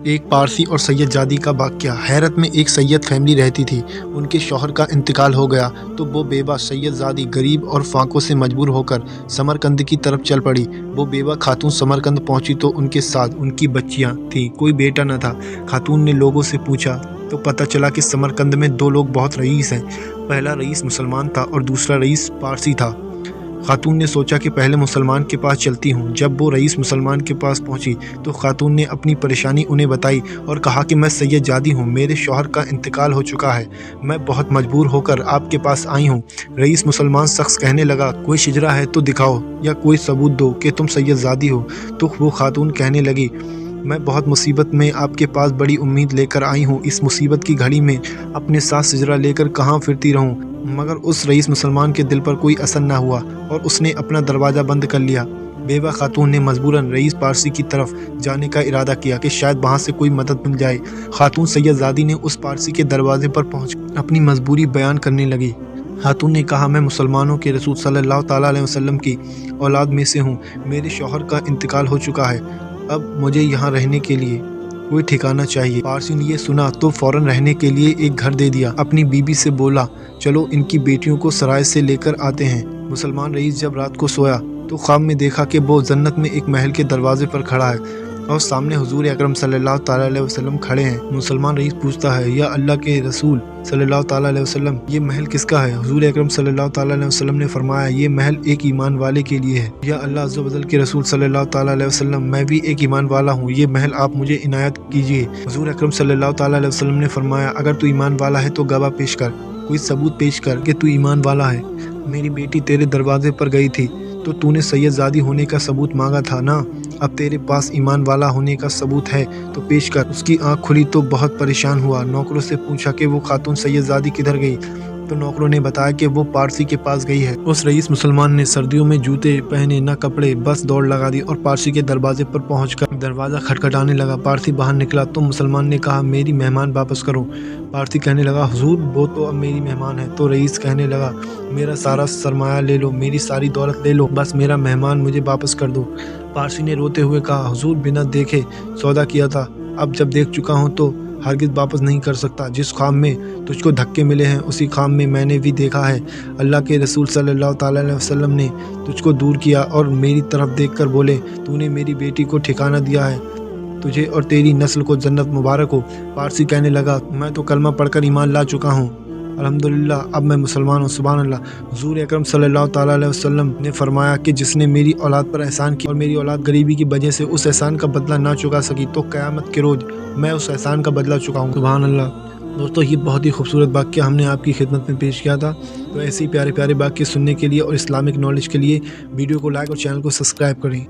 ایک پارسی اور سید زادی کا واقعہ۔ حیرت میں ایک سید فیملی رہتی تھی۔ ان کے شوہر کا انتقال ہو گیا تو وہ بیوہ سید زادی غریب اور فاقوں سے مجبور ہو کر سمرقند کی طرف چل پڑی۔ وہ بیوہ خاتون سمرقند پہنچی تو ان کے ساتھ ان کی بچیاں تھیں، کوئی بیٹا نہ تھا۔ خاتون نے لوگوں سے پوچھا تو پتہ چلا کہ سمرقند میں دو لوگ بہت رئیس ہیں۔ پہلا رئیس مسلمان تھا اور دوسرا رئیس پارسی تھا۔ خاتون نے سوچا کہ پہلے مسلمان کے پاس چلتی ہوں۔ جب وہ رئیس مسلمان کے پاس پہنچی تو خاتون نے اپنی پریشانی انہیں بتائی اور کہا کہ میں سید زادی ہوں، میرے شوہر کا انتقال ہو چکا ہے، میں بہت مجبور ہو کر آپ کے پاس آئی ہوں۔ رئیس مسلمان شخص کہنے لگا کوئی شجرہ ہے تو دکھاؤ یا کوئی ثبوت دو کہ تم سید زادی ہو۔ تو وہ خاتون کہنے لگی میں بہت مصیبت میں آپ کے پاس بڑی امید لے کر آئی ہوں، اس مصیبت کی گھڑی میں اپنے ساتھ شجرہ لے کر کہاں پھرتی رہوں۔ مگر اس رئیس مسلمان کے دل پر کوئی اثر نہ ہوا اور اس نے اپنا دروازہ بند کر لیا۔ بیوہ خاتون نے مجبوراً رئیس پارسی کی طرف جانے کا ارادہ کیا کہ شاید وہاں سے کوئی مدد مل جائے۔ خاتون سید زادی نے اس پارسی کے دروازے پر پہنچ اپنی مجبوری بیان کرنے لگی۔ خاتون نے کہا میں مسلمانوں کے رسول صلی اللہ تعالیٰ علیہ وسلم کی اولاد میں سے ہوں، میرے شوہر کا انتقال ہو چکا ہے، اب مجھے یہاں رہنے کے لیے کوئی ٹھکانہ چاہیے۔ پارسی نے یہ سنا تو فوراً رہنے کے لیے ایک گھر دے دیا۔ اپنی بیوی سے بولا چلو ان کی بیٹیوں کو سرائے سے لے کر آتے ہیں۔ مسلمان رئیس جب رات کو سویا تو خواب میں دیکھا کہ وہ جنت میں ایک محل کے دروازے پر کھڑا ہے اور سامنے حضور اکرم صلی اللہ تعالیٰ علیہ وسلم کھڑے ہیں۔ مسلمان رئیس پوچھتا ہے یا اللہ کے رسول صلی اللہ تعالیٰ علیہ وسلم یہ محل کس کا ہے؟ حضور اکرم صلی اللہ تعالیٰ علیہ وسلم نے فرمایا یہ محل ایک ایمان والے کے لیے ہے۔ یا اللہ عز و جل کے رسول صلی اللہ تعالیٰ علیہ وسلم میں بھی ایک ایمان والا ہوں، یہ محل آپ مجھے عنایت کیجیے۔ حضور اکرم صلی اللہ تعالیٰ علیہ وسلم نے فرمایا اگر تو ایمان والا ہے تو گواہ پیش کر، کوئی ثبوت پیش کر کہ تو ایمان والا ہے۔ میری بیٹی تیرے دروازے پر گئی تھی تو نے سید زادی ہونے کا ثبوت مانگا تھا نا، اب تیرے پاس ایمان والا ہونے کا ثبوت ہے تو پیش کر۔ اس کی آنکھ کھلی تو بہت پریشان ہوا، نوکروں سے پوچھا کہ وہ خاتون سید زادی کدھر گئی تو نوکروں نے بتایا کہ وہ پارسی کے پاس گئی ہے۔ اس رئیس مسلمان نے سردیوں میں جوتے پہنے نہ کپڑے، بس دوڑ لگا دی اور پارسی کے دروازے پر پہنچ کر دروازہ کھٹکھٹانے لگا۔ پارسی باہر نکلا تو مسلمان نے کہا میری مہمان واپس کرو۔ پارسی کہنے لگا حضور وہ تو اب میری مہمان ہے۔ تو رئیس کہنے لگا میرا سارا سرمایہ لے لو، میری ساری دولت لے لو، بس میرا مہمان مجھے واپس کر دو۔ پارسی نے روتے ہوئے کہا حضور بنا دیکھے سودا کیا تھا، اب جب دیکھ چکا ہوں تو ہرگز واپس نہیں کر سکتا۔ جس خواب میں تجھ کو دھکے ملے ہیں اسی خواب میں نے بھی دیکھا ہے اللہ کے رسول صلی اللہ تعالیٰ علیہ وسلم نے تجھ کو دور کیا اور میری طرف دیکھ کر بولے تو نے میری بیٹی کو ٹھکانہ دیا ہے، تجھے اور تیری نسل کو جنت مبارک ہو۔ پارسی کہنے لگا میں تو کلمہ پڑھ کر ایمان لا چکا ہوں، الحمدللہ اب میں مسلمان ہوں، سبحان اللہ۔ حضور اکرم صلی اللہ تعالیٰ علیہ وسلم نے فرمایا کہ جس نے میری اولاد پر احسان کیا اور میری اولاد غریبی کی وجہ سے اس احسان کا بدلہ نہ چکا سکی تو قیامت کے روز میں اس احسان کا بدلہ چکاؤں، سبحان اللہ۔ دوستو یہ بہت ہی خوبصورت واقعہ ہم نے آپ کی خدمت میں پیش کیا تھا، تو ایسے ہی پیارے پیارے واقعے سننے کے لیے اور اسلامک نالج کے لیے ویڈیو کو لائک اور چینل کو سبسکرائب کریں۔